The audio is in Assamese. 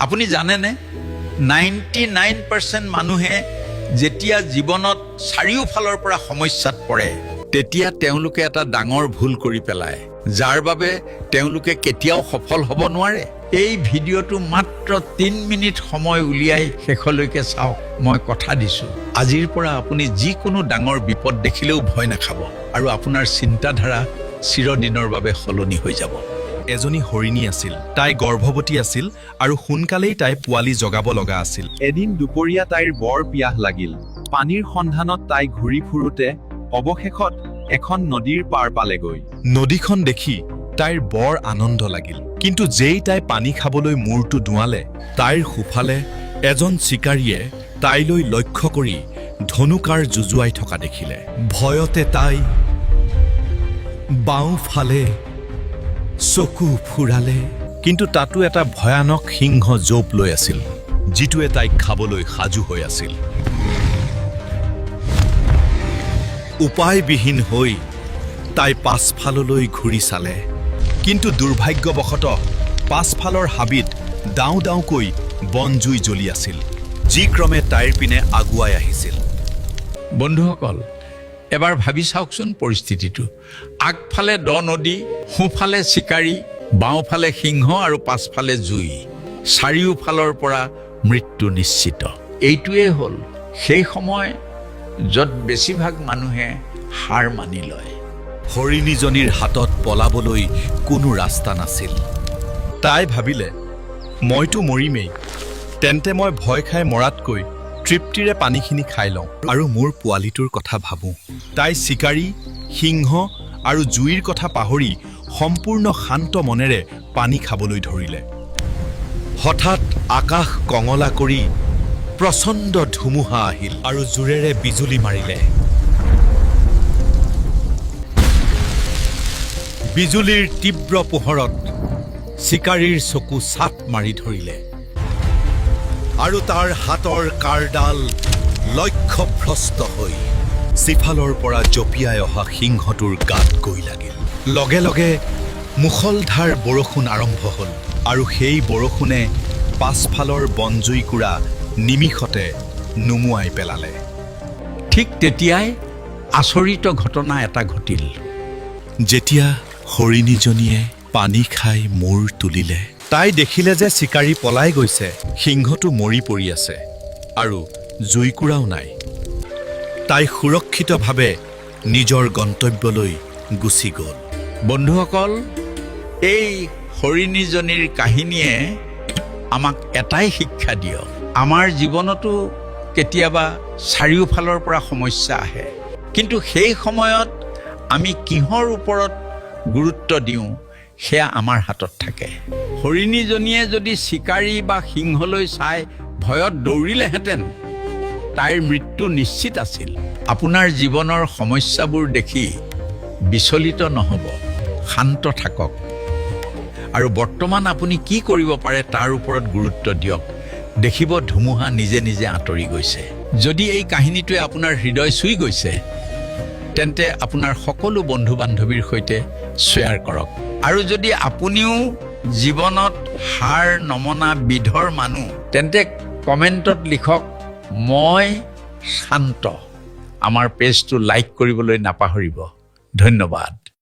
আপুনি জানেনে 99% মানুহে যেতিয়া জীৱনত চাৰিওফালৰ পৰা সমস্যাত পৰে তেতিয়া তেওঁলোকে এটা ডাঙৰ ভুল কৰি পেলায় যাৰ বাবে তেওঁলোকে কেতিয়াও সফল হ'ব নোৱাৰে। এই ভিডিঅ'টো মাত্ৰ 3 মিনিট সময় উলিয়াই শেষলৈকে চাওক। মই কথা দিছোঁ আজিৰ পৰা আপুনি যিকোনো ডাঙৰ বিপদ দেখিলেও ভয় নাখাব আৰু আপোনাৰ চিন্তাধাৰা চিৰদিনৰ বাবে সলনি হৈ যাব। এজনী হৰিণী আছিল, তাই গৰ্ভৱতী আছিল আৰু সোনকালেই তাই পোৱালি জগাব লগা আছিল। এদিন দুপৰীয়া তাইৰ বৰ পিয়াহ লাগিল। পানীৰ সন্ধানত তাই ঘূৰি ফুৰোতে অৱশেষত এখন নদীৰ পাৰ পালেগৈ। নদীখন দেখি তাইৰ বৰ আনন্দ লাগিল, কিন্তু যেই তাই পানী খাবলৈ মূৰটো দুৱালে তাইৰ সোঁফালে এজন চিকাৰীয়ে তাইলৈ লক্ষ্য কৰি ধনুকাৰ জুজুৱাই থকা দেখিলে। ভয়তে তাই বাওঁফালে চকু ফুৰালে, কিন্তু তাতো এটা ভয়ানক সিংহ জোপ লৈ আছিল যিটোৱে তাইক খাবলৈ সাজু হৈ আছিল। উপায়বিহীন হৈ তাই পাছফাললৈ ঘূৰি চালে, কিন্তু দুৰ্ভাগ্যবশতঃ পাছফালৰ হাবিত ডাও ডাওকৈ বনজুই জ্বলি আছিল যি ক্ৰমে তাইৰ পিনে আগুৱাই আহিছিল। বন্ধুসকল, এবাৰ ভাবি চাওকচোন পৰিস্থিতিটো। আগফালে দ নদী, সোঁফালে চিকাৰী, বাওঁফালে সিংহ আৰু পাছফালে জুই। চাৰিওফালৰ পৰা মৃত্যু নিশ্চিত। এইটোৱেই হ'ল সেই সময় য'ত বেছিভাগ মানুহে হাৰ মানি লয়। হৰিণীজনীৰ হাতত পলাবলৈ কোনো ৰাস্তা নাছিল। তাই ভাবিলে, মইতো মৰিমেই, তেন্তে মই ভয় খাই মৰাতকৈ তৃপ্তিৰে পানীখিনি খাই লওঁ আৰু মোৰ পোৱালিটোৰ কথা ভাবোঁ। তাই চিকাৰী, সিংহ আৰু জুইৰ কথা পাহৰি সম্পূৰ্ণ শান্ত মনেৰে পানী খাবলৈ ধৰিলে। হঠাৎ আকাশ কঙলা কৰি প্ৰচণ্ড ধুমুহা আহিল আৰু জোৰেৰে বিজুলী মাৰিলে। বিজুলীৰ তীব্ৰ পোহৰত চিকাৰীৰ চকু চাট মাৰি ধৰিলে আৰু তাৰ হাতৰ কাঁড়ডাল লক্ষ্যভ্ৰষ্ট হৈ সিফালৰ পৰা জঁপিয়াই অহা সিংহটোৰ গাত গৈ লাগিল। লগে লগে মুষলধাৰ বৰষুণ আৰম্ভ হ'ল আৰু সেই বৰষুণে পাছফালৰ বনজুইকুৰা নিমিষতে নুমুৱাই পেলালে। ঠিক তেতিয়াই আচৰিত ঘটনা এটা ঘটিল। যেতিয়া হৰিণীজনীয়ে পানী খাই মূৰ তুলিলে, তাই দেখিলে যে চিকাৰী পলাই গৈছে, সিংহটো মৰি পৰি আছে আৰু জুইকুৰাও নাই। তাই সুৰক্ষিতভাৱে নিজৰ গন্তব্যলৈ গুচি গ'ল। বন্ধুসকল, এই হৰিণীজনীৰ কাহিনীয়ে আমাক এটাই শিক্ষা দিয়ক। আমাৰ জীৱনতো কেতিয়াবা চাৰিওফালৰ পৰা সমস্যা আহে, কিন্তু সেই সময়ত আমি কিহৰ ওপৰত গুৰুত্ব দিওঁ সেয়া আমাৰ হাতত থাকে। হৰিণীজনীয়ে যদি চিকাৰী বা সিংহলৈ চাই ভয়ত দৌৰিলেহেঁতেন তাইৰ মৃত্যু নিশ্চিত আছিল। আপোনাৰ জীৱনৰ সমস্যাবোৰ দেখি বিচলিত নহ'ব, শান্ত থাকক আৰু বৰ্তমান আপুনি কি কৰিব পাৰে তাৰ ওপৰত গুৰুত্ব দিয়ক। দেখিব ধুমুহা নিজে নিজে আঁতৰি গৈছে। যদি এই কাহিনীটোৱে আপোনাৰ হৃদয় চুই গৈছে তেন্তে আপোনাৰ সকলো বন্ধু বান্ধৱীৰ সৈতে শ্বেয়াৰ কৰক। আৰু যদি আপুনিও জীৱনত হাৰ নমনা বিধৰ মানুহ তেন্তে কমেণ্টত লিখক, মই শান্ত। আমাৰ পেজটো লাইক কৰিবলৈ নাপাহৰিব। ধন্যবাদ।